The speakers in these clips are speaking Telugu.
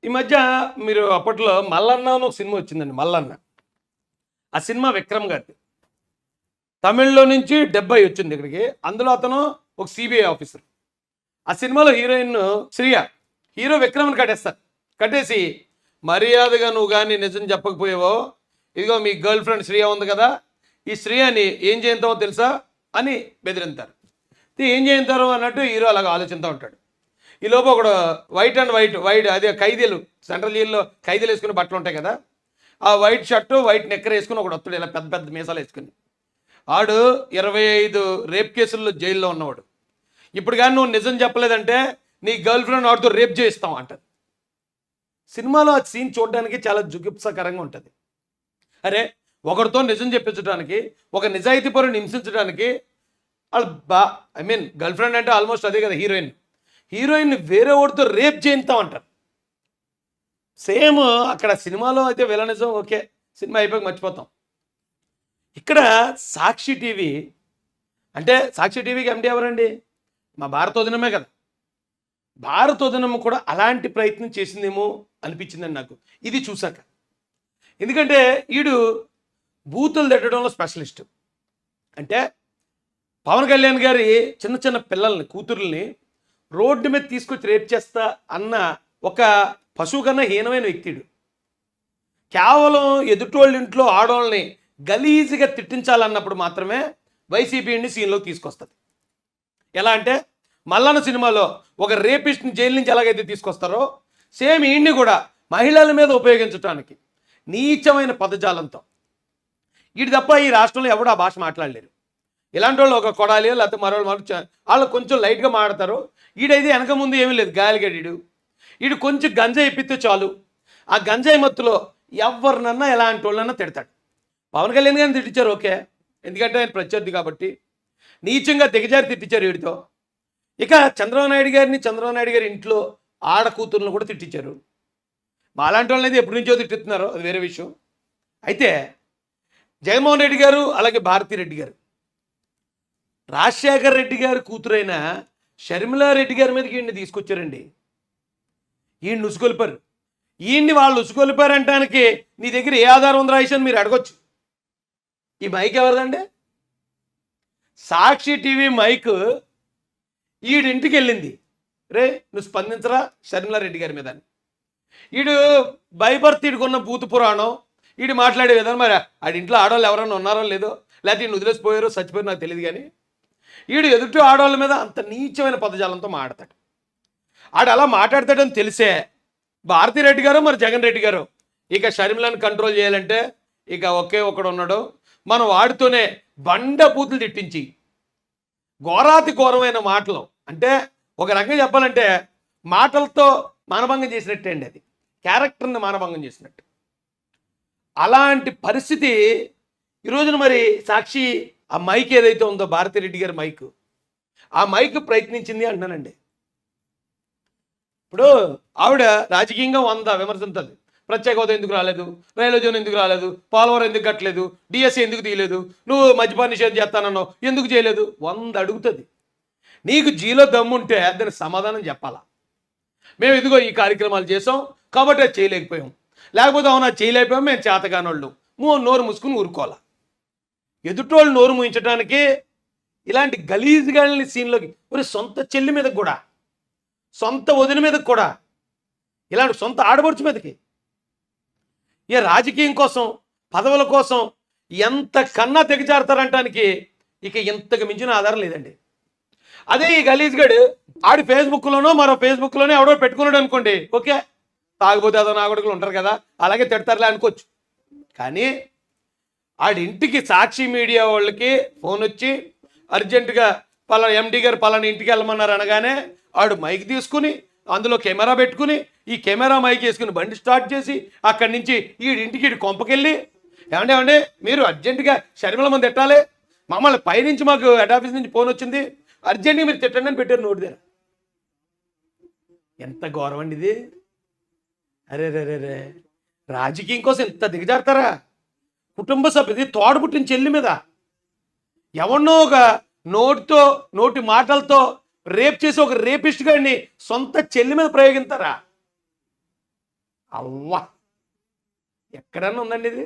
ఈ మధ్య మీరు అప్పట్లో 'మల్లన్న' అని ఒక సినిమా వచ్చిందండి 'మల్లన్న'. ఆ సినిమా విక్రమ్ గారిది. తమిళ్‌లో నుంచి 70 వచ్చింది ఇక్కడికి. అందులో అతను ఒక సీబీఐ ఆఫీసర్. ఆ సినిమాలో హీరోయిన్ శ్రియ. హీరో విక్రమ్‌ని కట్టేస్తారు. కట్టేసి మర్యాదగా నువ్వు గాని నిజం చెప్పకపోయావో, ఇదిగో మీ గర్ల్ ఫ్రెండ్ శ్రియ ఉంది కదా, ఈ శ్రియని ఏం చేయింతావో తెలుసా అని బెదిరింతారు. ఏం చేయింతారు అన్నట్టు హీరో అలాగ ఆలోచిస్తూ ఉంటాడు. ఈ లోపు ఒకడు వైట్ అండ్ వైట్ అదే ఖైదీలు సెంట్రల్ జైల్లో ఖైదీలు వేసుకునే బట్టలు ఉంటాయి కదా, ఆ వైట్ షర్టు వైట్ నెక్కర్ వేసుకుని ఒకడు వస్తాడు ఇలా పెద్ద పెద్ద మీసాలు వేసుకుని. ఆడు 25 రేప్ కేసుల్లో జైల్లో ఉన్నవాడు. ఇప్పుడు కానీ నువ్వు నిజం చెప్పలేదంటే నీ గర్ల్ ఫ్రెండ్ వాడితో రేప్ చేయిస్తాం అంటది. సినిమాలో ఆ సీన్ చూడడానికి చాలా జుగుప్సకరంగా ఉంటుంది. అరే ఒకరితో నిజం చెప్పించడానికి, ఒక నిజాయితీ పరుని హింసించడానికి వాళ్ళు గర్ల్ ఫ్రెండ్ అంటే ఆల్మోస్ట్ అదే కదా హీరోయిన్ వేరే వాడితో రేప్ చేయిస్తాం అంటారు. సేమ్ అక్కడ సినిమాలో అయితే విలనిజం ఓకే, సినిమా అయిపోయి మర్చిపోతాం. ఇక్కడ సాక్షి టీవీ అంటే సాక్షి టీవీకి ఎండి ఎవరండి? మా భారతోదినమే కదా. భారతోదినం కూడా అలాంటి ప్రయత్నం చేసిందేమో అనిపించిందండి నాకు ఇది చూశాక. ఎందుకంటే వీడు బూతులు తిట్టడంలో స్పెషలిస్ట్. అంటే పవన్ కళ్యాణ్ గారి చిన్న చిన్న పిల్లల్ని కూతుర్ని రోడ్డు మీద తీసుకొచ్చి రేప్ చేస్తా అన్న ఒక పశువు కన్నా హీనమైన వ్యక్తిడు. కేవలం ఎదుటోళ్ళ ఇంట్లో ఆడవాళ్ళని గలీజ్గా తిట్టించాలన్నప్పుడు మాత్రమే వైసీపీని సీన్లోకి తీసుకొస్తుంది. ఎలా అంటే మల్లన్న సినిమాలో ఒక రేపిస్ట్ని జైలు నుంచి ఎలాగైతే తీసుకొస్తారో సేమ్ ఈయన్ని కూడా మహిళల మీద ఉపయోగించడానికి నీచమైన పదజాలంతో. వీటి తప్ప ఈ రాష్ట్రంలో ఎవడు ఆ భాష మాట్లాడలేరు. ఇలాంటి వాళ్ళు ఒక కొడాలి లేకపోతే మరో వాళ్ళు కొంచెం లైట్గా మాడతారు. ఈడైతే వెనక ముందు ఏమీ లేదు, గాలిగడీడు. వీడు కొంచెం గంజాయి ఇప్పితే చాలు, ఆ గంజాయి మత్తులో ఎవరినన్నా ఎలాంటి వాళ్ళన్నా తిడతాడు. పవన్ కళ్యాణ్ గారిని తిట్టించారు ఓకే, ఎందుకంటే ఆయన ప్రత్యర్థి కాబట్టి. నీచంగా దిగజారి తిట్టించారు వీడితో. ఇక చంద్రబాబు నాయుడు గారి ఇంట్లో ఆడ కూతుర్లను కూడా తిట్టించారు. మాలాంటి వాళ్ళని అయితే ఎప్పటి నుంచో తిట్టుతున్నారో అది వేరే విషయం. అయితే జగన్మోహన్ రెడ్డి గారు అలాగే భారతిరెడ్డి గారు రాజశేఖర్ రెడ్డి గారి కూతురైన షర్మిలారెడ్డి గారి మీదకి ఈయన్ని తీసుకొచ్చారండి. ఈయన్ని ఉసుకొలిపారు. ఈయన్ని వాళ్ళు ఉసుకొలిపారు అంటానికి నీ దగ్గర ఏ ఆధారం ఉందో రాయిషన్ మీరు అడగొచ్చు. ఈ మైక్ ఎవరిదండి? సాక్షి టీవీ మైక్ ఈడింటికి వెళ్ళింది. రే నువ్వు స్పందించరా షర్మిలారెడ్డి గారి మీద. ఈడు భయపర్తి ఈడుకున్న బూతు పురాణం ఈడు మాట్లాడే విధానం. మరి ఆడింట్లో ఆడవాళ్ళు ఎవరైనా ఉన్నారో లేదో, లేకపోతే ఈయన వదిలేసిపోయారో చచ్చిపోయారో నాకు తెలియదు. కానీ ఈడు ఎదుటి ఆడవాళ్ళ మీద అంత నీచమైన పదజాలంతో మాట్లాడతాడు. ఆడు అలా మాట్లాడతాడని తెలిసే భారతిరెడ్డి గారు మరి జగన్ రెడ్డి గారు ఇక షర్మిలను కంట్రోల్ చేయాలంటే ఇక ఒకే ఒకడు ఉన్నాడు, మనం వాడితోనే బండ బూతులు తిట్టించి ఘోరాతి ఘోరమైన మాటలు. అంటే ఒక రకంగా చెప్పాలంటే మాటలతో మానభంగం చేసినట్టే అండి, అది క్యారెక్టర్ని మానభంగం చేసినట్టు. అలాంటి పరిస్థితి ఈరోజున మరి సాక్షి ఆ మైక్ ఏదైతే ఉందో భారతిరెడ్డి గారి మైక్, ఆ మైక్ ప్రయత్నించింది అంటున్నానండి. ఇప్పుడు ఆవిడ రాజకీయంగా 100 విమర్శించాలి. ప్రత్యేక హోదా ఎందుకు రాలేదు, రైల్వే జోన్ ఎందుకు రాలేదు, పోలవరం ఎందుకు కట్టలేదు, డిఎస్సీ ఎందుకు తీయలేదు, నువ్వు మద్యపాన నిషేధం చేస్తానన్నావు ఎందుకు చేయలేదు, 100 అడుగుతుంది. నీకు జీలో దమ్ముంటే దానికి సమాధానం చెప్పాలా. మేము ఇదిగో ఈ కార్యక్రమాలు చేసాం కాబట్టి అది చేయలేకపోయాం, లేకపోతే అవునా చేయలేకపోయాం మేము చేతగానోళ్ళు నోరు మూసుకుని ఊరుకోవాలా. ఎదుటోళ్ళు నోరు మూయించడానికి ఇలాంటి గలీజ్గాల్ని సీన్లోకి ఒక సొంత చెల్లి మీదకి కూడా, సొంత వదిన మీదకి కూడా, ఇలాంటి సొంత ఆడపడుచు మీదకి ఏ రాజకీయం కోసం పదవుల కోసం ఎంత కన్నా తెగజారుతారంటానికి ఇక ఇంతకు మించిన ఆధారం లేదండి. అదే ఈ గలీజ్గాడు ఆడి ఫేస్బుక్లోనో మరో ఫేస్బుక్లోనో ఎవడో పెట్టుకున్నాడు అనుకోండి, ఓకే తాగిపోతే అదో నాగొడుకులు ఉంటారు కదా అలాగే తిడతారులే అనుకోవచ్చు. కానీ ఆడింటికి సాక్షి మీడియా వాళ్ళకి ఫోన్ వచ్చి అర్జెంటుగా పలానా ఎండి గారు పలానా ఇంటికి వెళ్ళమన్నారు అనగానే ఆడు మైక్ తీసుకుని అందులో కెమెరా పెట్టుకుని ఈ కెమెరా మైక్ వేసుకుని బండి స్టార్ట్ చేసి అక్కడి నుంచి ఈడింటికి కొంపకెళ్ళి ఏమంటే మీరు అర్జెంటుగా షర్మిల మంది తిట్టాలి, మమ్మల్ని పైనుంచి మాకు హెడ్ ఆఫీస్ నుంచి ఫోన్ వచ్చింది అర్జెంటుగా మీరు తిట్టండి అని పెట్టారు నోటి దగ్గర. ఎంత గౌరవం అండి ఇది. అరే రే రాజకీయం కోసం ఎంత దిగజారుతారా? కుటుంబ సభ్యుది తోడబుట్టిన చెల్లి మీద ఎవరినో ఒక నోటి మాటలతో రేప్ చేసి ఒక రేపిస్ట్ గారిని సొంత చెల్లి మీద ప్రయోగిస్తారా? అవ్వా, ఎక్కడన్నా ఉందండి ఇది?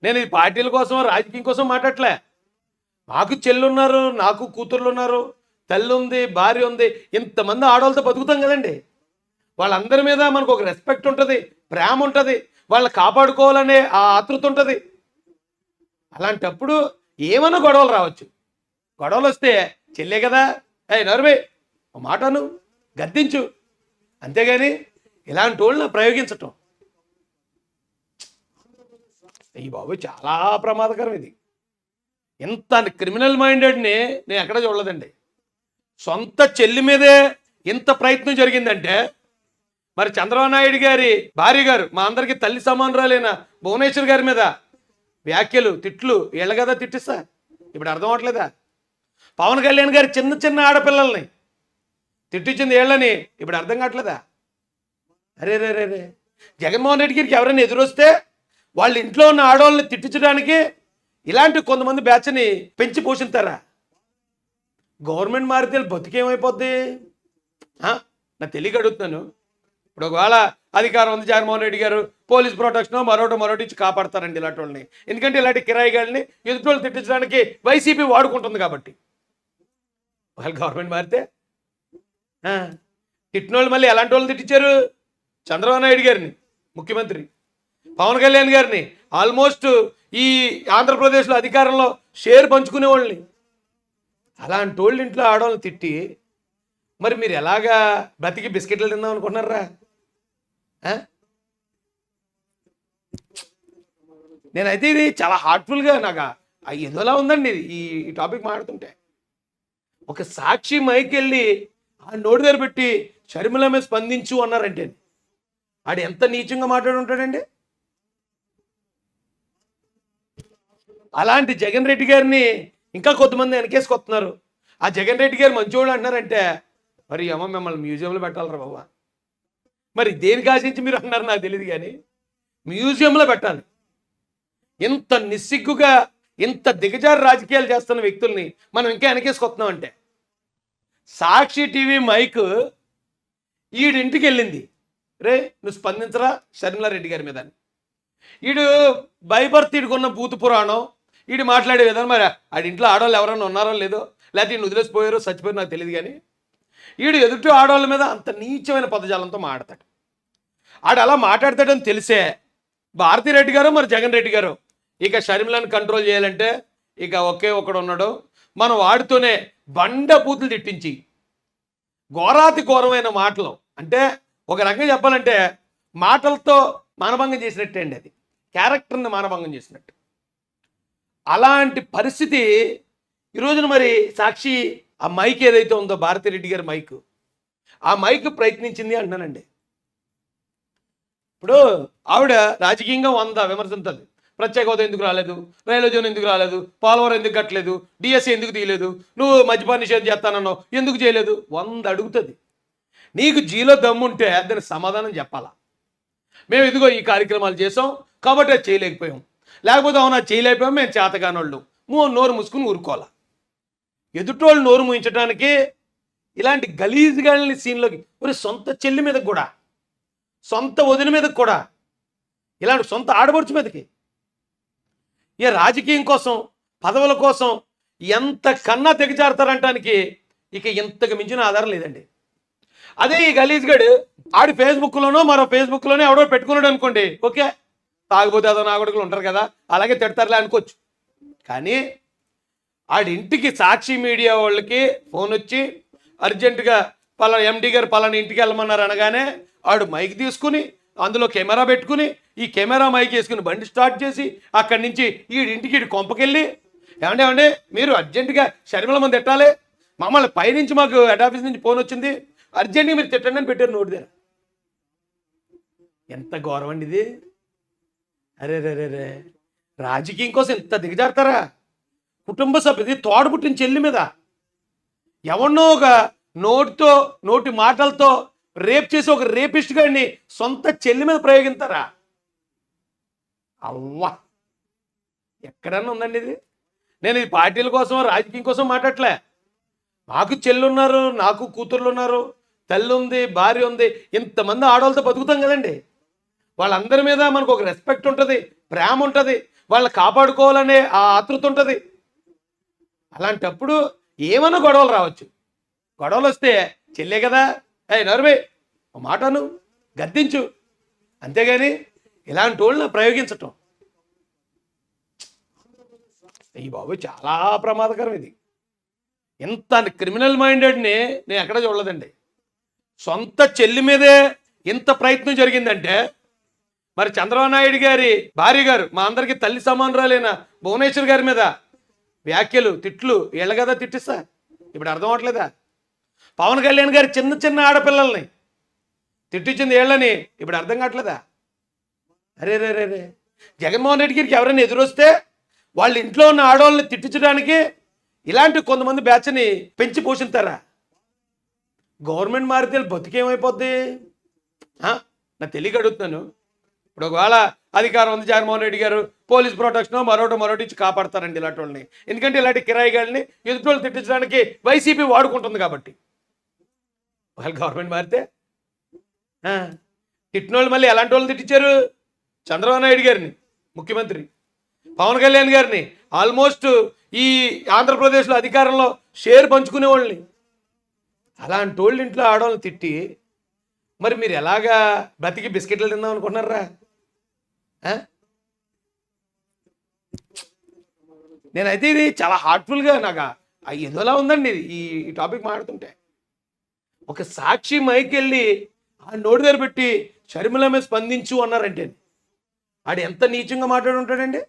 నేను ఇది పార్టీల కోసం రాజకీయం కోసం మాట్లాడలే. నాకు చెల్లున్నారు, నాకు కూతుర్లు ఉన్నారు, తల్లి ఉంది, భార్య ఉంది, ఇంతమంది ఆడవాళ్ళతో బతుకుతాం కదండి. వాళ్ళందరి మీద మనకు ఒక రెస్పెక్ట్ ఉంటుంది, ప్రేమ ఉంటుంది, వాళ్ళని కాపాడుకోవాలనే ఆ ఆతృత ఉంటుంది. అలాంటప్పుడు ఏమైనా గొడవలు రావచ్చు. గొడవలు వస్తే చెల్లే కదా, నరువే ఒక మాటను గద్దించు, అంతేగాని ఇలాంటి వాళ్ళని ప్రయోగించటం ఈ బాబు చాలా ప్రమాదకరం. ఇది ఇంత క్రిమినల్ మైండెడ్ని నేను ఎక్కడ చూడలేదండి. సొంత చెల్లి మీదే ఇంత ప్రయత్నం జరిగిందంటే మరి చంద్రబాబు నాయుడు గారి భార్య గారు, మా అందరికీ తల్లి సమానురాలైన భువనేశ్వర్ గారి మీద వ్యాఖ్యలు, తిట్లు వీళ్ళ కదా తిట్టిస్తా. ఇప్పుడు అర్థం అవట్లేదా? పవన్ కళ్యాణ్ గారి చిన్న చిన్న ఆడపిల్లల్ని తిట్టించింది వీళ్ళని ఇప్పుడు అర్థం కావట్లేదా? అరే రే రే రే జగన్మోహన్ రెడ్డి గారికి ఎవరైనా ఎదురొస్తే వాళ్ళ ఇంట్లో ఉన్న ఆడవాళ్ళని తిట్టించడానికి ఇలాంటి కొంతమంది బ్యాచ్ని పెంచి పోషిస్తారా? గవర్నమెంట్ మారితే బతికేమైపోద్ది? నా తెలియక అడుగుతున్నాను. ఇప్పుడు ఒకవేళ అధికారం ఉంది, జగన్మోహన్ రెడ్డి గారు పోలీస్ ప్రొటెక్షన్ మరోటి ఇచ్చి కాపాడతారండి ఇలాంటి వాళ్ళని. ఎందుకంటే ఇలాంటి కిరాయిగాళ్ళని ఎదుటి తిట్టించడానికి వైసీపీ వాడుకుంటుంది కాబట్టి. వాళ్ళు గవర్నమెంట్ మారితే తిట్టిన వాళ్ళు మళ్ళీ ఎలాంటి వాళ్ళని తిట్టించారు? చంద్రబాబు నాయుడు గారిని ముఖ్యమంత్రి, పవన్ కళ్యాణ్ గారిని, ఆల్మోస్ట్ ఈ ఆంధ్రప్రదేశ్లో అధికారంలో షేర్ పంచుకునే వాళ్ళని. అలాంటి వాళ్ళ ఇంట్లో ఆడవాళ్ళని తిట్టి మరి మీరు ఎలాగా బ్రతికి బిస్కెట్లు తిందాం అనుకుంటున్నారా? నేనైతే ఇది చాలా హార్ట్ఫుల్గా నాకు ఏదోలా ఉందండి ఈ టాపిక్ మాట్లాడుతుంటే. ఒక సాక్షి మైకి వెళ్ళి ఆ నోటి దగ్గర పెట్టి షర్మిల మీద స్పందించు అన్నారంటే ఆడు ఎంత నీచంగా మాట్లాడి ఉంటాడండి. అలాంటి జగన్ రెడ్డి గారిని ఇంకా కొంతమంది వెనకేసుకొస్తున్నారు. ఆ జగన్ రెడ్డి గారు మంచోడు అంటున్నారంటే మరి అమ్మ మిమ్మల్ని మ్యూజియంలో పెట్టాలరా బాబా. మరి దేనికి ఆశించి మీరు అన్నారు నాకు తెలియదు, కానీ మ్యూజియంలో పెట్టాలి. ఇంత నిస్సిగ్గుగా ఇంత దిగజారు రాజకీయాలు చేస్తున్న వ్యక్తుల్ని మనం ఇంకా వెనకేసుకొస్తున్నాం అంటే. సాక్షి టీవీ మైక్ ఈడింటికి వెళ్ళింది, రే నువ్వు స్పందించరా షర్మిలా రెడ్డి గారి మీద. ఈడు భయపర్తి ఈడుకున్న బూతు పురాణం ఈడు మాట్లాడే విధానం. మరి ఆడింట్లో ఆడవాళ్ళు ఎవరైనా ఉన్నారో లేదో, లేకపోతే ఈయన వదిలేసిపోయారో చచ్చిపోయారో నాకు తెలియదు, కానీ ఈడు ఎదుటి ఆడవాళ్ళ మీద అంత నీచమైన పదజాలంతో మాట్లాడతాడు. ఆడు అలా మాట్లాడతాడని తెలిసే భారతిరెడ్డి గారు మరి జగన్ రెడ్డి గారు ఇక షర్మిలను కంట్రోల్ చేయాలంటే ఇక ఒకే ఒకడు ఉన్నాడు, మనం వాడితోనే బండ బూతులు తిట్టించి ఘోరాతి ఘోరమైన మాటలు, అంటే ఒక రకంగా చెప్పాలంటే మాటలతో మానభంగం చేసినట్టే అండి. అది క్యారెక్టర్ని మానభంగం చేసినట్టు. అలాంటి పరిస్థితి ఈరోజున మరి సాక్షి ఆ మైక్ ఏదైతే ఉందో భారతిరెడ్డి గారి మైక్, ఆ మైక్ ప్రయత్నించింది అంటున్నానండి. ఇప్పుడు ఆవిడ రాజకీయంగా 100 విమర్శించాలి. ప్రత్యేక హోదా ఎందుకు రాలేదు, రైల్వే జోన్ ఎందుకు రాలేదు, పోలవరం ఎందుకు కట్టలేదు, డిఎస్సీ ఎందుకు తీయలేదు, నువ్వు మద్యపాన నిషేధం చేస్తానన్నావు ఎందుకు చేయలేదు, 100 అడుగుతుంది. నీకు జీలో దమ్ముంటే దానికి సమాధానం చెప్పాలా. మేము ఇదిగో ఈ కార్యక్రమాలు చేసాం కాబట్టి అది చేయలేకపోయాం, లేకపోతే అవునా చేయలేకపోయాం మేము చేతగానోళ్ళు, నోరు మూసుకుని ఊరుకోవాలా. ఎదుటోళ్ళు నోరు మూయించడానికి ఇలాంటి గలీజ్గాళ్ళని సీన్లోకి, మరి సొంత చెల్లి మీదకి కూడా, సొంత వదిన మీదకి కూడా, ఇలాంటి సొంత ఆడపడుచు మీదకి ఏ రాజకీయం కోసం పదవుల కోసం ఎంత కన్నా తెగజారుతారంటానికి ఇక ఇంతకు మించిన ఆధారం లేదండి. అదే ఈ గలీజ్గాడు ఆడి ఫేస్బుక్లోనో మరో ఫేస్బుక్లోనో ఎవడో పెట్టుకున్నాడు అనుకోండి, ఓకే తాగిపోతే అదో నాగొడుకులు ఉంటారు కదా అలాగే తిడతారులే అనుకోవచ్చు. కానీ ఆడింటికి సాక్షి మీడియా వాళ్ళకి ఫోన్ వచ్చి అర్జెంటుగా పలానా ఎండి గారు పలానా ఇంటికి వెళ్ళమన్నారు అనగానే ఆడు మైక్ తీసుకుని అందులో కెమెరా పెట్టుకుని ఈ కెమెరా మైక్ వేసుకుని బండి స్టార్ట్ చేసి అక్కడి నుంచి ఇంటికి కొంపకెళ్ళి ఏమంటే మీరు అర్జెంటుగా షర్మిల మంది తిట్టాలి, మమ్మల్ని పైనుంచి మాకు హెడ్ ఆఫీస్ నుంచి ఫోన్ వచ్చింది అర్జెంటుగా మీరు తిట్టండి అని పెట్టారు నోటి దగ్గర. ఎంత గౌరవం అండి ఇది. అరే రే రే రే రాజకీయం కోసం ఎంత దిగజారుతారా? కుటుంబ సభ్యుది తోడబుట్టిన చెల్లి మీద ఎవరినో ఒక నోటి మాటలతో రేప్ చేసి ఒక రేపిస్ట్ గారిని సొంత చెల్లి మీద ప్రయోగిస్తారా? అవ్వా, ఎక్కడన్నా ఉందండి ఇది. నేను ఇది పార్టీల కోసం రాజకీయం కోసం మాట్లాడలే. నాకు చెల్లున్నారు, నాకు కూతుర్లు ఉన్నారు, తల్లి ఉంది, భార్య ఉంది, ఇంతమంది ఆడవాళ్ళతో బతుకుతాం కదండి. వాళ్ళందరి మీద మనకు ఒక రెస్పెక్ట్ ఉంటుంది, ప్రేమ ఉంటుంది, వాళ్ళని కాపాడుకోవాలనే ఆ ఆతృత ఉంటుంది. అలాంటప్పుడు ఏమైనా గొడవలు రావచ్చు. గొడవలు వస్తే చెల్లే కదా, నరువే ఒక మాటను గద్దించు, అంతేగాని ఇలాంటి వాళ్ళని ప్రయోగించటం ఈ బాబు చాలా ప్రమాదకరం. ఇది ఇంత క్రిమినల్ మైండెడ్ని నేను ఎక్కడ చూడలేదండి. సొంత చెల్లి మీదే ఇంత ప్రయత్నం జరిగిందంటే మరి చంద్రబాబు నాయుడు గారి భార్య గారు, మా అందరికీ తల్లి సమానురాలైన భువనేశ్వర్ గారి మీద వ్యాఖ్యలు, తిట్లు వీళ్ళ కదా తిట్టిస్తా. ఇప్పుడు అర్థం అవట్లేదా? పవన్ కళ్యాణ్ గారి చిన్న చిన్న ఆడపిల్లల్ని తిట్టించింది వీళ్ళని ఇప్పుడు అర్థం కావట్లేదా? అరే రే రే రే జగన్మోహన్ రెడ్డి గారికి ఎవరైనా ఎదురొస్తే వాళ్ళ ఇంట్లో ఉన్న ఆడవాళ్ళని తిట్టించడానికి ఇలాంటి కొంతమంది బ్యాచ్ని పెంచి పోషిస్తారా? గవర్నమెంట్ మారితే బతికేమైపోద్ది? నా తెలియక అడుగుతున్నాను. ఇప్పుడు ఒకవేళ అధికారం ఉంది, జగన్మోహన్ రెడ్డి గారు పోలీస్ ప్రొటెక్షన్ మరోటి ఇచ్చి కాపాడతారండి ఇలాంటి వాళ్ళని. ఎందుకంటే ఇలాంటి కిరాయిగాళ్ళని ఎదుటి తిట్టించడానికి వైసీపీ వాడుకుంటుంది కాబట్టి. వాళ్ళు గవర్నమెంట్ మారితే తిట్టిన వాళ్ళు మళ్ళీ ఎలాంటి వాళ్ళని తిట్టించారు? చంద్రబాబు నాయుడు గారిని ముఖ్యమంత్రి, పవన్ కళ్యాణ్ గారిని, ఆల్మోస్ట్ ఈ ఆంధ్రప్రదేశ్లో అధికారంలో షేర్ పంచుకునే వాళ్ళని. అలాంటి వాళ్ళు ఇంట్లో ఆడవాళ్ళని తిట్టి మరి మీరు ఎలాగా బ్రతికి బిస్కెట్లు తిందాం అనుకుంటున్నారా? నేనైతే ఇది చాలా హార్ట్ఫుల్గా నాకు ఏదోలా ఉందండి ఈ టాపిక్ మాట్లాడుతుంటే. ఒక సాక్షి మైకెళ్ళి ఆ నోటి దగ్గర పెట్టి షర్మిల మీద స్పందించు అన్నారంటే ఆడు ఎంత నీచంగా మాట్లాడి ఉంటాడండి.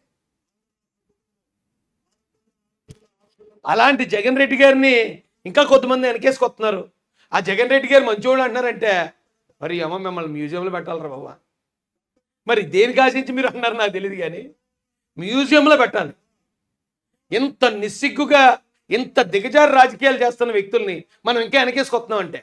అలాంటి జగన్ రెడ్డి గారిని ఇంకా కొంతమంది వెనకేసుకొస్తున్నారు. ఆ జగన్ రెడ్డి గారు మంచోళ్ళు అంటున్నారంటే మరి అమ్మ మిమ్మల్ని మ్యూజియంలో పెట్టాలరా బాబా. మరి దేనికి ఆశించి మీరు అన్నారు నాకు తెలియదు, కానీ మ్యూజియంలో పెట్టాలి. ఇంత నిస్సిగ్గుగా ఇంత దిగజారు రాజకీయాలు చేస్తున్న వ్యక్తుల్ని మనం ఇంకా వెనకేసుకొస్తున్నాం అంటే